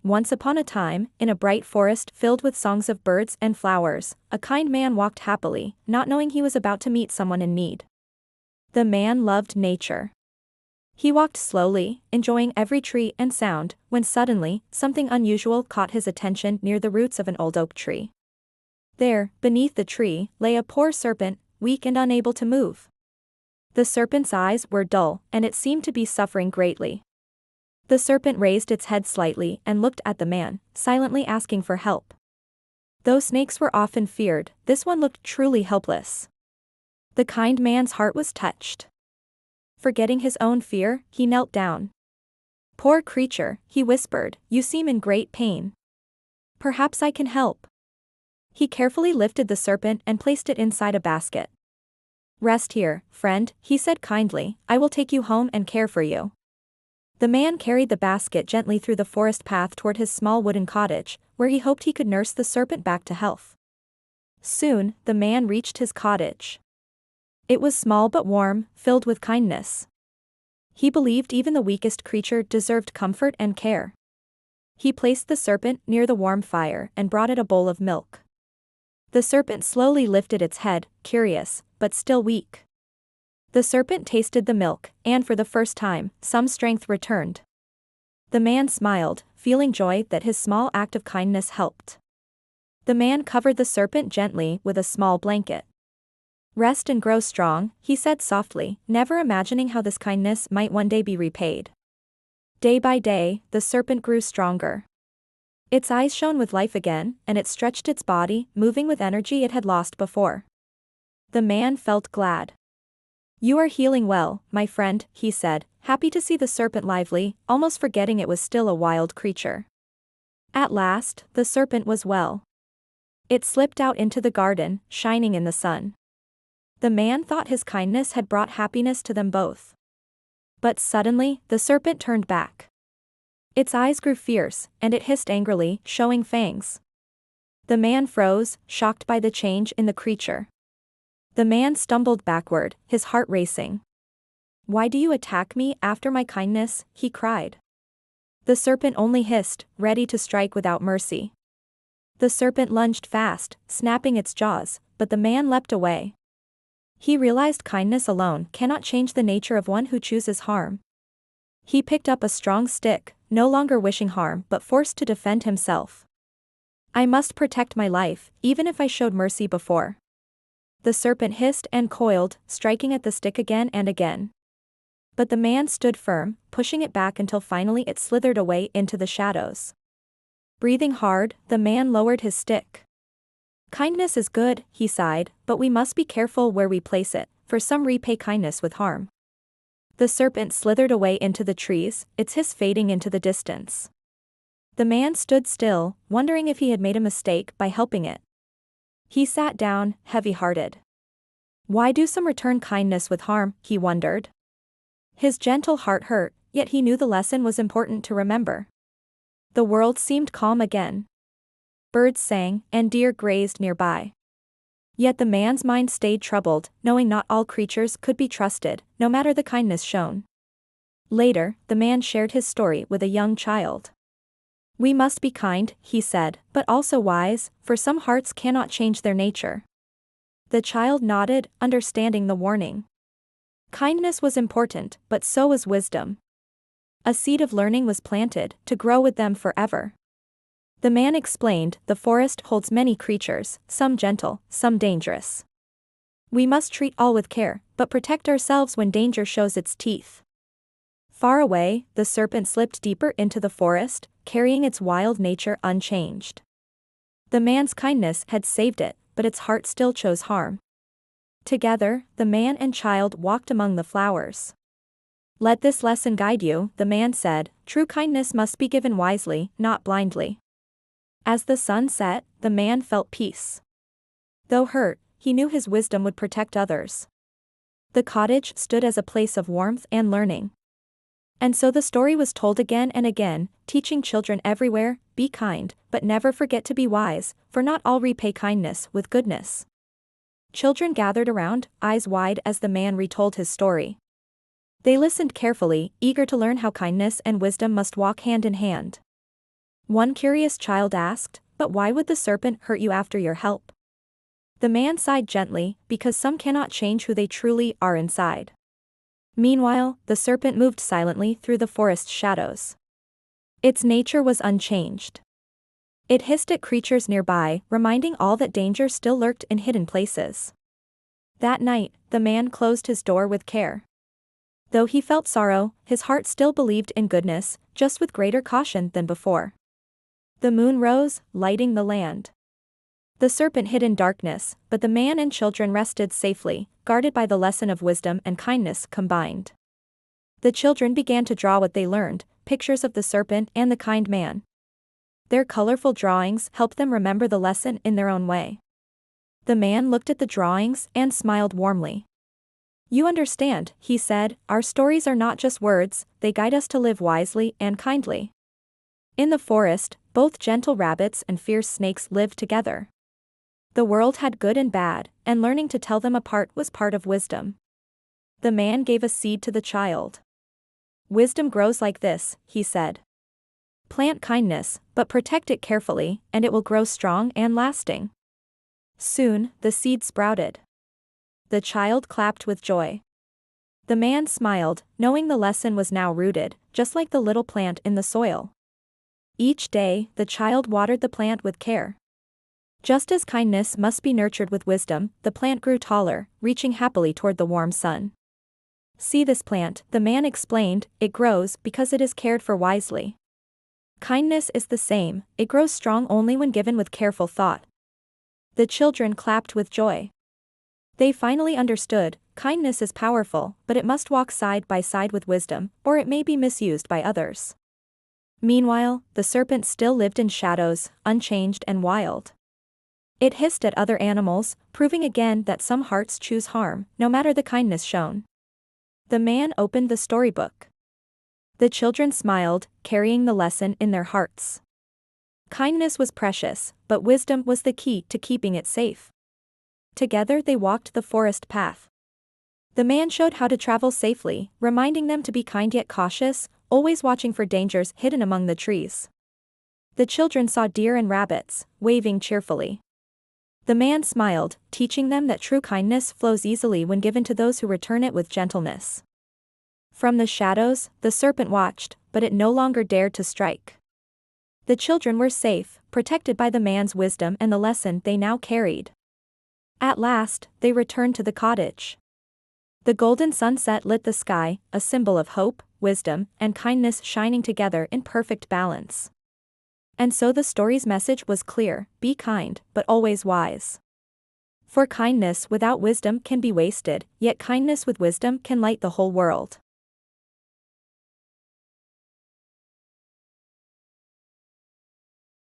Once upon a time, in a bright forest filled with songs of birds and flowers, a kind man walked happily, not knowing he was about to meet someone in need. The man loved nature. He walked slowly, enjoying every tree and sound, when suddenly, something unusual caught his attention near the roots of an old oak tree. There, beneath the tree, lay a poor serpent, weak and unable to move. The serpent's eyes were dull, and it seemed to be suffering greatly. The serpent raised its head slightly and looked at the man, silently asking for help. Though snakes were often feared, this one looked truly helpless. The kind man's heart was touched. Forgetting his own fear, he knelt down. "Poor creature," he whispered, "you seem in great pain. Perhaps I can help." He carefully lifted the serpent and placed it inside a basket. "Rest here, friend," he said kindly, "I will take you home and care for you." The man carried the basket gently through the forest path toward his small wooden cottage, where he hoped he could nurse the serpent back to health. Soon, the man reached his cottage. It was small but warm, filled with kindness. He believed even the weakest creature deserved comfort and care. He placed the serpent near the warm fire and brought it a bowl of milk. The serpent slowly lifted its head, curious, but still weak. The serpent tasted the milk, and for the first time, some strength returned. The man smiled, feeling joy that his small act of kindness helped. The man covered the serpent gently with a small blanket. "Rest and grow strong," he said softly, never imagining how this kindness might one day be repaid. Day by day, the serpent grew stronger. Its eyes shone with life again, and it stretched its body, moving with energy it had lost before. The man felt glad. "You are healing well, my friend," he said, happy to see the serpent lively, almost forgetting it was still a wild creature. At last, the serpent was well. It slipped out into the garden, shining in the sun. The man thought his kindness had brought happiness to them both. But suddenly, the serpent turned back. Its eyes grew fierce, and it hissed angrily, showing fangs. The man froze, shocked by the change in the creature. The man stumbled backward, his heart racing. "Why do you attack me after my kindness?" he cried. The serpent only hissed, ready to strike without mercy. The serpent lunged fast, snapping its jaws, but the man leapt away. He realized kindness alone cannot change the nature of one who chooses harm. He picked up a strong stick, no longer wishing harm but forced to defend himself. "I must protect my life, even if I showed mercy before." The serpent hissed and coiled, striking at the stick again and again. But the man stood firm, pushing it back until finally it slithered away into the shadows. Breathing hard, the man lowered his stick. "Kindness is good," he sighed, "but we must be careful where we place it, for some repay kindness with harm." The serpent slithered away into the trees, its hiss fading into the distance. The man stood still, wondering if he had made a mistake by helping it. He sat down, heavy-hearted. Why do some return kindness with harm, he wondered. His gentle heart hurt, yet he knew the lesson was important to remember. The world seemed calm again. Birds sang, and deer grazed nearby. Yet the man's mind stayed troubled, knowing not all creatures could be trusted, no matter the kindness shown. Later, the man shared his story with a young child. "We must be kind," he said, "but also wise, for some hearts cannot change their nature." The child nodded, understanding the warning. Kindness was important, but so was wisdom. A seed of learning was planted, to grow with them forever. The man explained, "The forest holds many creatures, some gentle, some dangerous. We must treat all with care, but protect ourselves when danger shows its teeth." Far away, the serpent slipped deeper into the forest, carrying its wild nature unchanged. The man's kindness had saved it, but its heart still chose harm. Together, the man and child walked among the flowers. "Let this lesson guide you," the man said, "true kindness must be given wisely, not blindly." As the sun set, the man felt peace. Though hurt, he knew his wisdom would protect others. The cottage stood as a place of warmth and learning. And so the story was told again and again, teaching children everywhere, be kind, but never forget to be wise, for not all repay kindness with goodness. Children gathered around, eyes wide as the man retold his story. They listened carefully, eager to learn how kindness and wisdom must walk hand in hand. One curious child asked, "But why would the serpent hurt you after your help?" The man sighed gently, "Because some cannot change who they truly are inside." Meanwhile, the serpent moved silently through the forest's shadows. Its nature was unchanged. It hissed at creatures nearby, reminding all that danger still lurked in hidden places. That night, the man closed his door with care. Though he felt sorrow, his heart still believed in goodness, just with greater caution than before. The moon rose, lighting the land. The serpent hid in darkness, but the man and children rested safely, guarded by the lesson of wisdom and kindness combined. The children began to draw what they learned, pictures of the serpent and the kind man. Their colorful drawings helped them remember the lesson in their own way. The man looked at the drawings and smiled warmly. "You understand," he said, "our stories are not just words, they guide us to live wisely and kindly." In the forest, both gentle rabbits and fierce snakes lived together. The world had good and bad, and learning to tell them apart was part of wisdom. The man gave a seed to the child. "Wisdom grows like this," he said. "Plant kindness, but protect it carefully, and it will grow strong and lasting." Soon, the seed sprouted. The child clapped with joy. The man smiled, knowing the lesson was now rooted, just like the little plant in the soil. Each day, the child watered the plant with care. Just as kindness must be nurtured with wisdom, the plant grew taller, reaching happily toward the warm sun. "See this plant," the man explained, "it grows because it is cared for wisely. Kindness is the same, it grows strong only when given with careful thought." The children clapped with joy. They finally understood, kindness is powerful, but it must walk side by side with wisdom, or it may be misused by others. Meanwhile, the serpent still lived in shadows, unchanged and wild. It hissed at other animals, proving again that some hearts choose harm, no matter the kindness shown. The man opened the storybook. The children smiled, carrying the lesson in their hearts. Kindness was precious, but wisdom was the key to keeping it safe. Together they walked the forest path. The man showed how to travel safely, reminding them to be kind yet cautious, always watching for dangers hidden among the trees. The children saw deer and rabbits, waving cheerfully. The man smiled, teaching them that true kindness flows easily when given to those who return it with gentleness. From the shadows, the serpent watched, but it no longer dared to strike. The children were safe, protected by the man's wisdom and the lesson they now carried. At last, they returned to the cottage. The golden sunset lit the sky, a symbol of hope, wisdom, and kindness shining together in perfect balance. And so the story's message was clear: be kind, but always wise. For kindness without wisdom can be wasted, yet kindness with wisdom can light the whole world.